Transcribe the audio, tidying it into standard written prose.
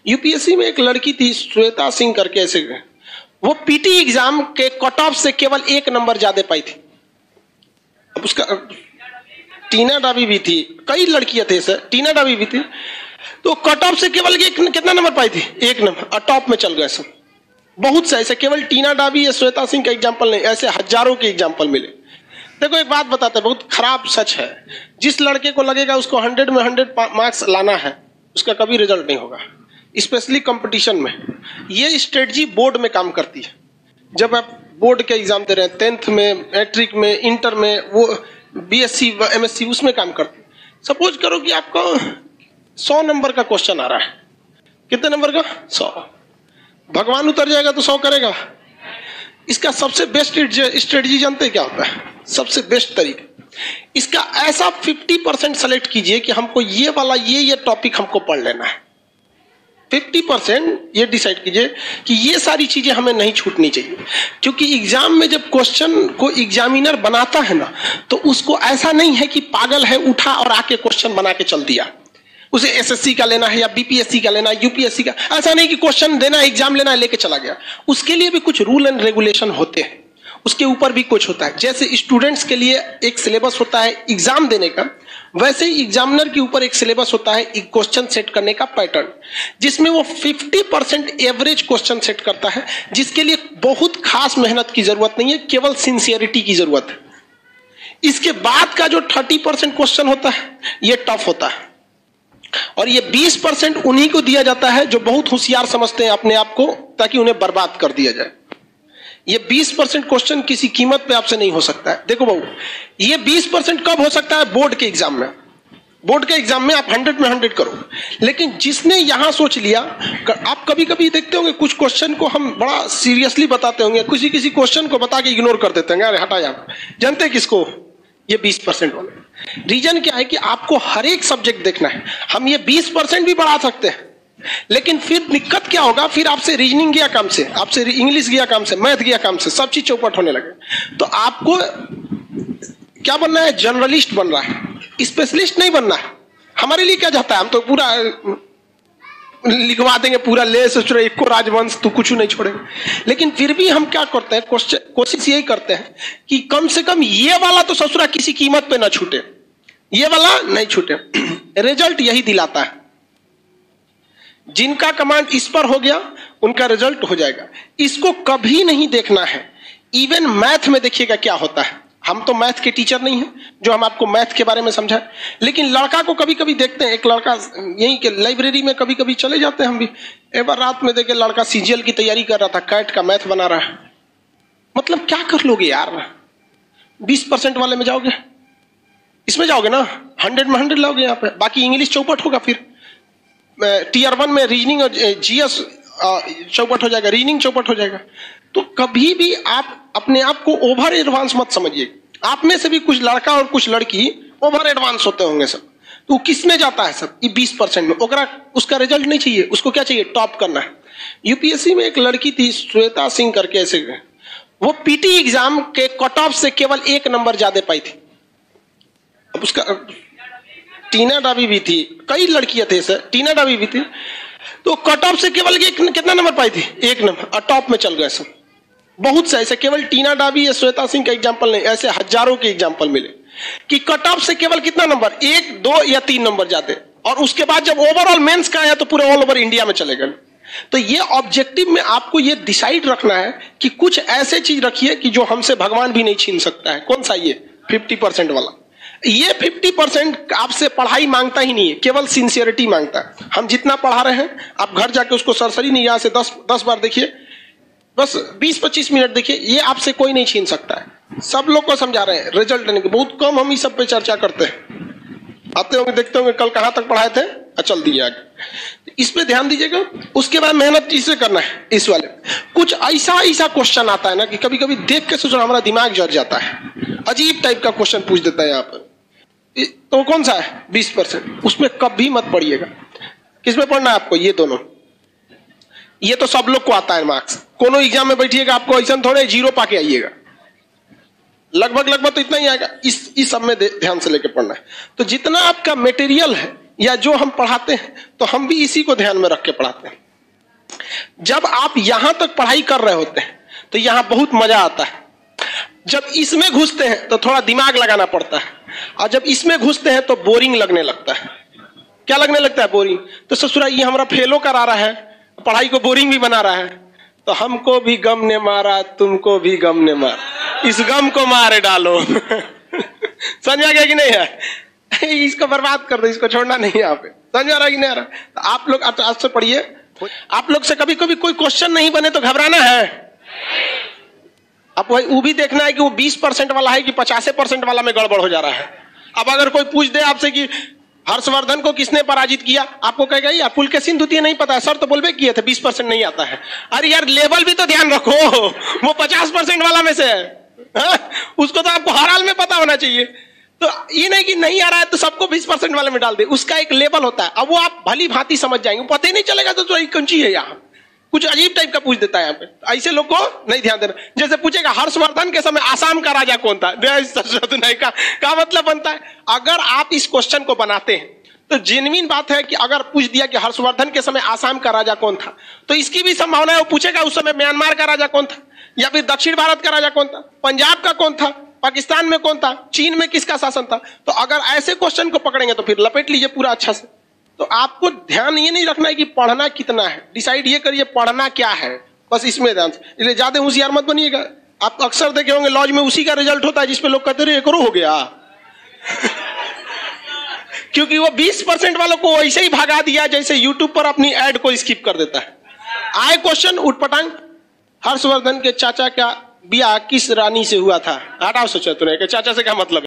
UPSC में एक लड़की थी श्वेता सिंह करके, ऐसे वो पीटी एग्जाम के कट ऑफ से केवल 1 नंबर ज्यादा पाई थी। अब उसका टीना डाबी भी थी, कई लड़कियां थे सर, टीना डाबी भी थी, तो कट ऑफ से केवल कितना नंबर पाई थी? 1 नंबर, और टॉप में चल गए सब। बहुत से ऐसे, केवल टीना डाबी या श्वेता सिंह का एग्जाम्पल नहीं, ऐसे हजारों के एग्जाम्पल मिले। देखो एक बात बताते हैं, बहुत खराब सच है, जिस लड़के को लगेगा उसको 100 में 100 मार्क्स लाना है, उसका कभी रिजल्ट नहीं होगा, स्पेशली कंपटीशन में। ये स्ट्रेटजी बोर्ड में काम करती है। जब आप बोर्ड के एग्जाम दे रहे हैं, 10th में, मैट्रिक में, इंटर में, वो बीएससी एमएससी, उसमें काम करती है। सपोज करो कि आपको 100 नंबर का क्वेश्चन आ रहा है, कितने नंबर का? 100। भगवान उतर जाएगा तो 100 करेगा? इसका सबसे बेस्ट स्ट्रेटजी जानते हैं क्या होता है? सबसे बेस्ट तरीका, इसका ऐसा 50% सेलेक्ट कीजिए कि हमको ये वाला ये टॉपिक हमको पढ़ लेना है। 50% ये डिसाइड कीजिए कि ये सारी चीजें हमें नहीं छूटनी चाहिए, क्योंकि एग्जाम में जब क्वेश्चन को एग्जामिनर बनाता है ना, तो उसको ऐसा नहीं है कि पागल है उठा और आके क्वेश्चन बना के चल दिया। उसे एसएससी का लेना है या बीपीएससी का लेना है, यूपीएससी का, ऐसा नहीं कि क्वेश्चन देना है, एग्जाम लेना है, लेके चला गया। उसके लिए भी कुछ रूल एंड रेगुलेशन होते हैं, उसके ऊपर भी कुछ होता है। जैसे स्टूडेंट्स के लिए एक सिलेबस होता है एग्जाम देने का, वैसे ही एग्जामिनर के ऊपर एक सिलेबस होता है क्वेश्चन सेट करने का पैटर्न, जिसमें वो 50% एवरेज क्वेश्चन सेट करता है, जिसके लिए बहुत खास मेहनत की जरूरत नहीं है, केवल सिंसियरिटी की जरूरत है। इसके बाद का जो 30% क्वेश्चन होता है, ये टफ होता है, और ये 20% उन्हीं को दिया जाता है जो बहुत होशियार समझते हैं अपने आप को, ताकि उन्हें बर्बाद कर दिया जाए। ये 20% क्वेश्चन किसी कीमत पे आपसे नहीं हो सकता है। देखो बाबू, ये 20% कब हो सकता है? बोर्ड के एग्जाम में। बोर्ड के एग्जाम में आप 100 में 100 करो, लेकिन जिसने यहां सोच लिया, आप कभी कभी देखते होंगे कुछ क्वेश्चन को हम बड़ा सीरियसली बताते होंगे, किसी क्वेश्चन को बता के इग्नोर कर देते हैं, अरे हटा यार। जानते हैं किसको? ये 20% वाले। रीजन क्या है कि आपको हर एक सब्जेक्ट देखना है। हम ये 20% भी बढ़ा सकते हैं, लेकिन फिर दिक्कत क्या होगा? फिर आपसे रीजनिंग गया काम से, आपसे इंग्लिश गया काम से, मैथ गया काम से, सब चीज चौपट होने लगे। तो आपको क्या बनना है? जर्नलिस्ट बन रहा है, स्पेशलिस्ट नहीं बनना है। हमारे लिए क्या जाता है? हम तो पूरा लिखवा देंगे, पूरा ले सोच रहे एको राजवंश तो कुछ नहीं छोड़ेंगे। लेकिन फिर भी हम क्या करते हैं? कोशिश यही करते हैं कि कम से कम ये वाला तो ससुरा किसी कीमत पे ना छूटे, ये वाला नहीं छूटे। रिजल्ट यही दिलाता है। जिनका कमांड इस पर हो गया, उनका रिजल्ट हो जाएगा। इसको कभी नहीं देखना है। इवन मैथ में देखिएगा क्या होता है। हम तो मैथ के टीचर नहीं हैं जो हम आपको मैथ के बारे में समझाएं, लेकिन लड़का को कभी कभी देखते हैं। एक लड़का यहीं के लाइब्रेरी में कभी कभी चले जाते हैं हम भी, एक बार रात में देखे लड़का सीजीएल की तैयारी कर रहा था, कैट का मैथ बना रहा है। मतलब क्या कर लोगे यार? 20% वाले में जाओगे, इसमें जाओगे ना, 100 में 100 लाओगे यहाँ पे, बाकी इंग्लिश चौपट होगा। फिर टीयर 1 में रीजनिंग और जीएस चौपट हो जाएगा, रीजनिंग चौपट हो जाएगा। तो कभी भी आप अपने आप को ओवर एडवांस मत समझिए। आप में से भी कुछ लड़का और कुछ लड़की ओवर एडवांस होते होंगे सब, तो किस में जाता है सब? ये 20% में। उसका रिजल्ट नहीं चाहिए, उसको क्या चाहिए? टॉप करना है। यूपीएससी में एक लड़की थी श्वेता सिंह करके, ऐसे वो पीटी एग्जाम के कट ऑफ से केवल 1 नंबर ज्यादा पाई थी। अब उसका टीना डाबी भी थी, कई लड़कियां थे सर, टीना डाबी भी थी, तो कट ऑफ से केवल कितना नंबर पाई थी? 1 नंबर, और टॉप में चल गए सब। बहुत से ऐसे, केवल टीना डाबी या श्वेता सिंह का एग्जाम्पल नहीं, ऐसे हजारों के एग्जाम्पल मिले कि कट ऑफ से केवल कितना नंबर? 1, 2 या 3 नंबर जाते, और उसके बाद जब ओवरऑल मेंस का आया तो पूरे ऑल ओवर इंडिया में चले गए। तो ये ऑब्जेक्टिव में आपको ये डिसाइड रखना है कि कुछ ऐसे चीज रखिए कि जो हमसे भगवान भी नहीं छीन सकता है। कौन सा? ये 50% वाला। ये 50% आपसे पढ़ाई मांगता ही नहीं है, केवल सिंसियरिटी मांगता है। हम जितना पढ़ा रहे हैं, आप घर जाके उसको सरसरी नहीं, यहां से 10 बार देखिए, बस 20-25 मिनट देखिए, ये आपसे कोई नहीं छीन सकता है। सब लोग को समझा रहे हैं, रिजल्ट लेने के बहुत कम हम इस सब पे चर्चा करते हैं। आते होंगे, देखते होंगे कल कहां तक पढ़ाए थे, चल दिए आगे। इस पे ध्यान दीजिएगा। उसके बाद मेहनत किससे करना है? इस वाले कुछ ऐसा क्वेश्चन आता है ना कि कभी कभी देख के सोचना हमारा दिमाग जल जाता है। अजीब टाइप का क्वेश्चन पूछ देता है यहाँ पर। तो कौन सा है? 20%। उसमें कभी मत पढ़िएगा। किसमें पढ़ना है आपको? ये दोनों। ये तो सब लोग को आता है मार्क्स। कोनो एग्जाम में बैठिएगा, आपको ऐसा थोड़े 0 पाके आइएगा, लगभग तो इतना ही आएगा। इस सब में ध्यान से लेके पढ़ना है। तो जितना आपका मटेरियल है या जो हम पढ़ाते हैं तो हम भी इसी को ध्यान में रख के पढ़ाते हैं। जब आप यहां तक पढ़ाई कर रहे होते हैं तो यहां बहुत मजा आता है, जब इसमें घुसते हैं तो थोड़ा दिमाग लगाना पड़ता है, और जब इसमें घुसते हैं तो बोरिंग लगने लगता है। क्या लगने लगता है? बोरिंग। तो ससुरा ये हमारा फेलो करा रहा है, पढ़ाई को बोरिंग भी बना रहा है, तो हमको भी गम ने मारा, तुमको भी गम ने मारा, इस गम को मारे डालो। समझ आ गया कि नहीं है? इसको बर्बाद कर दो, इसको छोड़ना नहीं है। यहाँ पे समझ आ रहा कि नहीं आ रहा? तो आप लोग आज से पढ़िए। आप लोग से कभी कभी कोई क्वेश्चन नहीं बने तो घबराना है। अब वो भी देखना है कि वो 20% वाला है कि 50% वाला में गड़बड़ हो जा रहा है। अब अगर कोई पूछ दे आपसे कि हर्षवर्धन को किसने पराजित किया, आपको कहेगा यार पुलकेशिन द्वितीय नहीं पता है सर, तो बोलबे किए थे 20% नहीं आता है। अरे यार लेवल भी तो ध्यान रखो, वो 50% वाला में से है, उसको तो आपको हर हाल में पता होना चाहिए। तो ये नहीं कि नहीं आ रहा है तो सबको 20% वाले में डाल दे, उसका एक लेवल होता है। अब वो आप भली भांति समझ जाएंगे, पता ही नहीं चलेगा तो कौन सी है, यहाँ कुछ अजीब टाइप का पूछ देता है। यहाँ पे ऐसे लोग को नहीं ध्यान देना। जैसे पूछेगा हर्षवर्धन के समय आसाम का राजा कौन था, का मतलब बनता है। अगर आप इस क्वेश्चन को बनाते हैं तो जेन्युइन बात है कि अगर पूछ दिया कि हर्षवर्धन के समय आसाम का राजा कौन था, तो इसकी भी संभावना है वो पूछेगा उस समय म्यांमार का राजा कौन था, या फिर दक्षिण भारत का राजा कौन था, पंजाब का कौन था, पाकिस्तान में कौन था, चीन में किसका शासन था। तो अगर ऐसे क्वेश्चन को पकड़ेंगे तो फिर लपेट लीजिए पूरा अच्छा से। तो आपको ध्यान ये नहीं रखना है कि पढ़ना कितना है, डिसाइड ये करिए पढ़ना क्या है, बस इसमें ध्यान से। इसलिए ज्यादा होशियार मत बनिएगा। आप अक्सर देखे होंगे लॉज में उसी का रिजल्ट होता है जिसपे लोग कहते रहे करो हो गया। क्योंकि वो 20% वालों को ऐसे ही भगा दिया जैसे यूट्यूब पर अपनी एड को स्किप कर देता है। आए क्वेश्चन उठपटांग, हर्षवर्धन के चाचा का ब्याह किस रानी से हुआ था? हटाओ सोचा तुमने कि चाचा से क्या मतलब है।